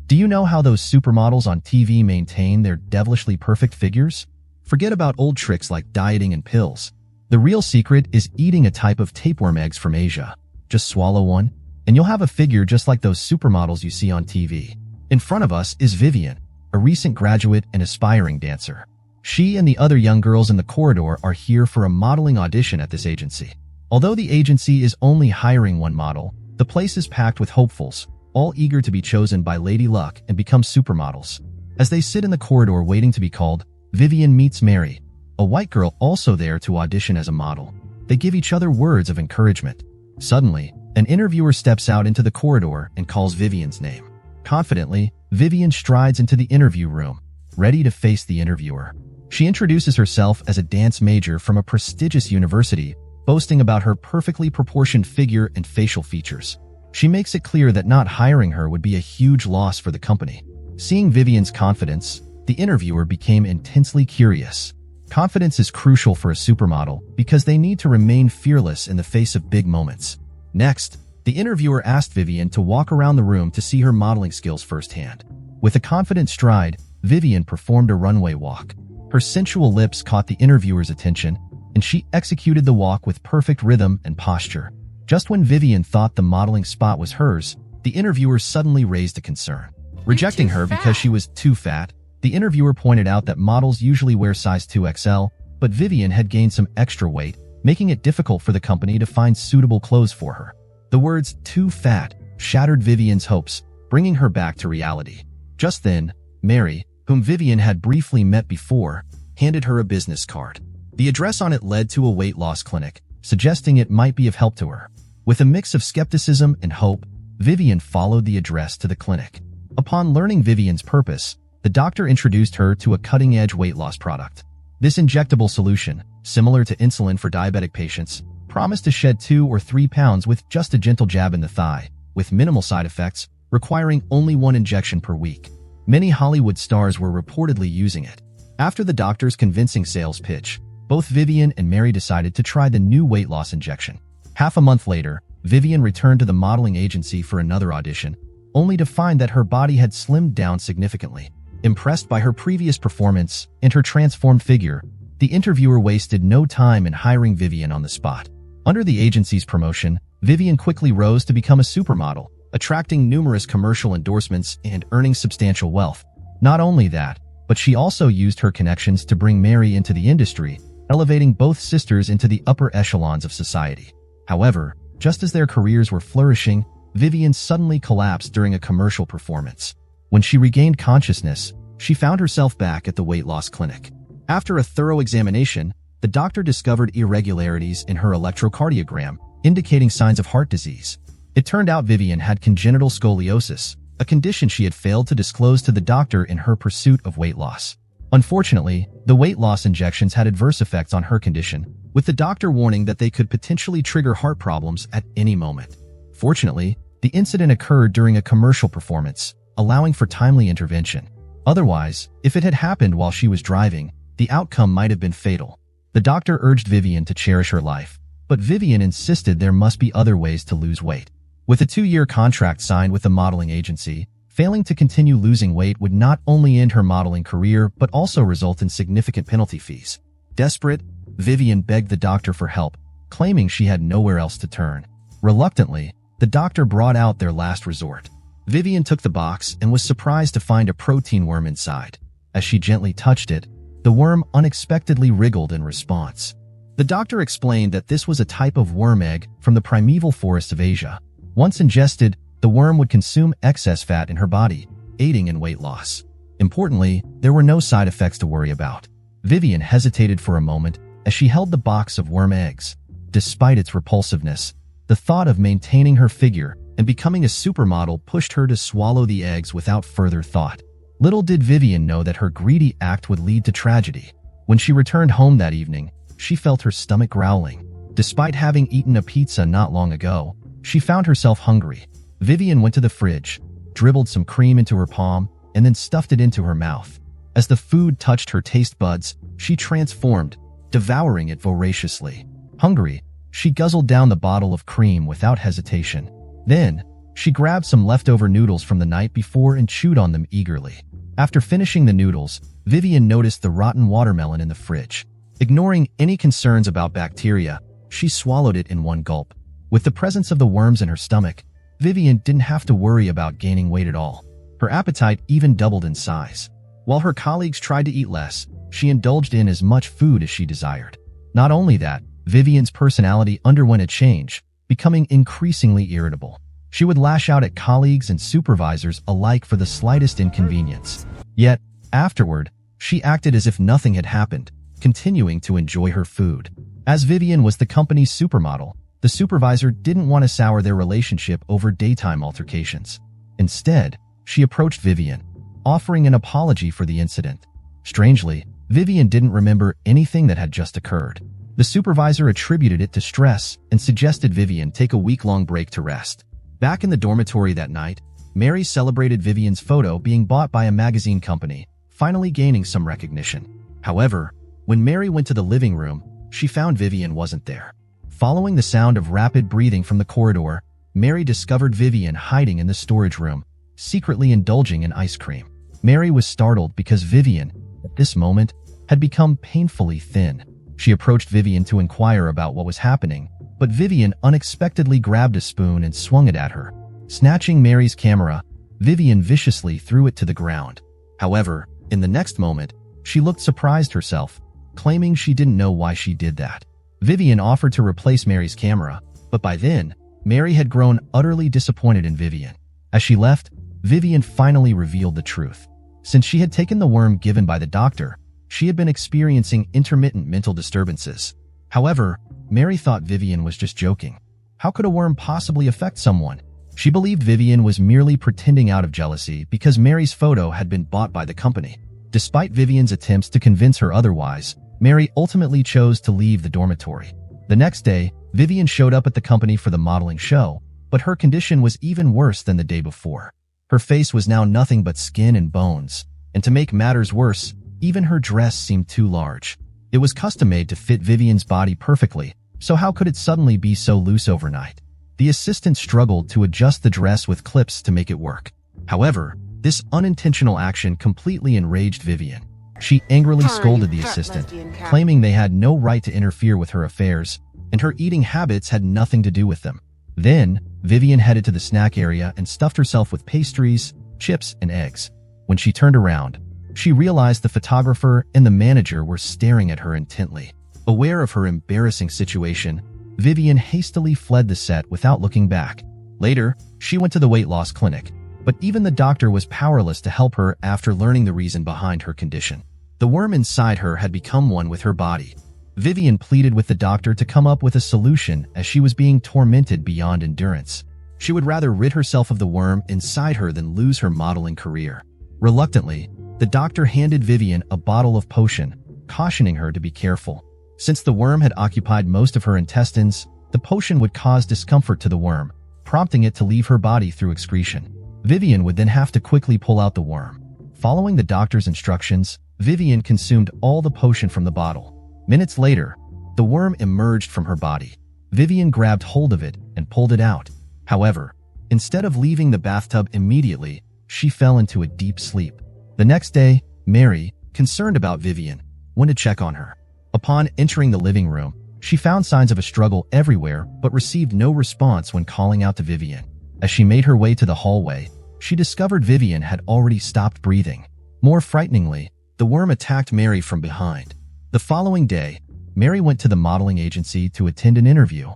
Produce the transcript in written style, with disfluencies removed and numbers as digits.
Do you know how those supermodels on TV maintain their devilishly perfect figures? Forget about old tricks like dieting and pills. The real secret is eating a type of tapeworm eggs from Asia. Just swallow one, and you'll have a figure just like those supermodels you see on TV. In front of us is Vivian, a recent graduate and aspiring dancer. She and the other young girls in the corridor are here for a modeling audition at this agency. Although the agency is only hiring one model, the place is packed with hopefuls, all eager to be chosen by Lady Luck and become supermodels. As they sit in the corridor waiting to be called, Vivian meets Mary, a white girl also there to audition as a model. They give each other words of encouragement. Suddenly, an interviewer steps out into the corridor and calls Vivian's name. Confidently, Vivian strides into the interview room, ready to face the interviewer. She introduces herself as a dance major from a prestigious university, boasting about her perfectly proportioned figure and facial features. She makes it clear that not hiring her would be a huge loss for the company. Seeing Vivian's confidence, the interviewer became intensely curious. Confidence is crucial for a supermodel because they need to remain fearless in the face of big moments. Next, the interviewer asked Vivian to walk around the room to see her modeling skills firsthand. With a confident stride, Vivian performed a runway walk. Her sensual lips caught the interviewer's attention, and she executed the walk with perfect rhythm and posture. Just when Vivian thought the modeling spot was hers, the interviewer suddenly raised a concern. Rejecting her because she was too fat, the interviewer pointed out that models usually wear size 2XL, but Vivian had gained some extra weight, making it difficult for the company to find suitable clothes for her. The words "too fat" shattered Vivian's hopes, bringing her back to reality. Just then, Mary, whom Vivian had briefly met before, handed her a business card. The address on it led to a weight loss clinic, suggesting it might be of help to her. With a mix of skepticism and hope, Vivian followed the address to the clinic. Upon learning Vivian's purpose, the doctor introduced her to a cutting-edge weight loss product. This injectable solution, similar to insulin for diabetic patients, promised to shed 2 or 3 pounds with just a gentle jab in the thigh, with minimal side effects, requiring only 1 injection per week. Many Hollywood stars were reportedly using it. After the doctor's convincing sales pitch, both Vivian and Mary decided to try the new weight loss injection. Half a month later, Vivian returned to the modeling agency for another audition, only to find that her body had slimmed down significantly. Impressed by her previous performance and her transformed figure, the interviewer wasted no time in hiring Vivian on the spot. Under the agency's promotion, Vivian quickly rose to become a supermodel, attracting numerous commercial endorsements and earning substantial wealth. Not only that, but she also used her connections to bring Mary into the industry, elevating both sisters into the upper echelons of society. However, just as their careers were flourishing, Vivian suddenly collapsed during a commercial performance. When she regained consciousness, she found herself back at the weight loss clinic. After a thorough examination, the doctor discovered irregularities in her electrocardiogram, indicating signs of heart disease. It turned out Vivian had congenital scoliosis, a condition she had failed to disclose to the doctor in her pursuit of weight loss. Unfortunately, the weight loss injections had adverse effects on her condition, with the doctor warning that they could potentially trigger heart problems at any moment. Fortunately, the incident occurred during a commercial performance, allowing for timely intervention. Otherwise, if it had happened while she was driving, the outcome might have been fatal. The doctor urged Vivian to cherish her life, but Vivian insisted there must be other ways to lose weight. With a 2-year contract signed with the modeling agency, failing to continue losing weight would not only end her modeling career but also result in significant penalty fees. Desperate, Vivian begged the doctor for help, claiming she had nowhere else to turn. Reluctantly, the doctor brought out their last resort. Vivian took the box and was surprised to find a protein worm inside. As she gently touched it, the worm unexpectedly wriggled in response. The doctor explained that this was a type of worm egg from the primeval forests of Asia. Once ingested, the worm would consume excess fat in her body, aiding in weight loss. Importantly, there were no side effects to worry about. Vivian hesitated for a moment as she held the box of worm eggs. Despite its repulsiveness, the thought of maintaining her figure and becoming a supermodel pushed her to swallow the eggs without further thought. Little did Vivian know that her greedy act would lead to tragedy. When she returned home that evening, she felt her stomach growling. Despite having eaten a pizza not long ago, she found herself hungry. Vivian went to the fridge, dribbled some cream into her palm, and then stuffed it into her mouth. As the food touched her taste buds, she transformed, devouring it voraciously. Hungry, she guzzled down the bottle of cream without hesitation. Then, She grabbed some leftover noodles from the night before and chewed on them eagerly. After finishing the noodles, Vivian noticed the rotten watermelon in the fridge. Ignoring any concerns about bacteria, she swallowed it in one gulp. With the presence of the worms in her stomach, Vivian didn't have to worry about gaining weight at all. Her appetite even doubled in size. While her colleagues tried to eat less, she indulged in as much food as she desired. Not only that, Vivian's personality underwent a change, becoming increasingly irritable. She would lash out at colleagues and supervisors alike for the slightest inconvenience. Yet, afterward, she acted as if nothing had happened, continuing to enjoy her food. As Vivian was the company's supermodel, the supervisor didn't want to sour their relationship over daytime altercations. Instead, she approached Vivian, offering an apology for the incident. Strangely, Vivian didn't remember anything that had just occurred. The supervisor attributed it to stress and suggested Vivian take a week-long break to rest. Back in the dormitory that night, Mary celebrated Vivian's photo being bought by a magazine company, finally gaining some recognition. However, when Mary went to the living room, she found Vivian wasn't there. Following the sound of rapid breathing from the corridor, Mary discovered Vivian hiding in the storage room, secretly indulging in ice cream. Mary was startled because Vivian, at this moment, had become painfully thin. She approached Vivian to inquire about what was happening, but Vivian unexpectedly grabbed a spoon and swung it at her. Snatching Mary's camera, Vivian viciously threw it to the ground. However, in the next moment, she looked surprised herself, claiming she didn't know why she did that. Vivian offered to replace Mary's camera, but by then, Mary had grown utterly disappointed in Vivian. As she left, Vivian finally revealed the truth. Since she had taken the worm given by the doctor, she had been experiencing intermittent mental disturbances. However, Mary thought Vivian was just joking. How could a worm possibly affect someone? She believed Vivian was merely pretending out of jealousy because Mary's photo had been bought by the company. Despite Vivian's attempts to convince her otherwise, Mary ultimately chose to leave the dormitory. The next day, Vivian showed up at the company for the modeling show, but her condition was even worse than the day before. Her face was now nothing but skin and bones, and to make matters worse, even her dress seemed too large. It was custom-made to fit Vivian's body perfectly, so how could it suddenly be so loose overnight? The assistant struggled to adjust the dress with clips to make it work. However, this unintentional action completely enraged Vivian. She angrily scolded the assistant, claiming they had no right to interfere with her affairs, and her eating habits had nothing to do with them. Then, Vivian headed to the snack area and stuffed herself with pastries, chips, and eggs. When she turned around, she realized the photographer and the manager were staring at her intently. Aware of her embarrassing situation, Vivian hastily fled the set without looking back. Later, she went to the weight loss clinic, but even the doctor was powerless to help her after learning the reason behind her condition. The worm inside her had become one with her body. Vivian pleaded with the doctor to come up with a solution as she was being tormented beyond endurance. She would rather rid herself of the worm inside her than lose her modeling career. Reluctantly, the doctor handed Vivian a bottle of potion, cautioning her to be careful. Since the worm had occupied most of her intestines, the potion would cause discomfort to the worm, prompting it to leave her body through excretion. Vivian would then have to quickly pull out the worm. Following the doctor's instructions, Vivian consumed all the potion from the bottle. Minutes later, the worm emerged from her body. Vivian grabbed hold of it and pulled it out. However, instead of leaving the bathtub immediately, she fell into a deep sleep. The next day, Mary, concerned about Vivian, went to check on her. Upon entering the living room, she found signs of a struggle everywhere but received no response when calling out to Vivian. As she made her way to the hallway, she discovered Vivian had already stopped breathing. More frighteningly, the worm attacked Mary from behind. The following day, Mary went to the modeling agency to attend an interview.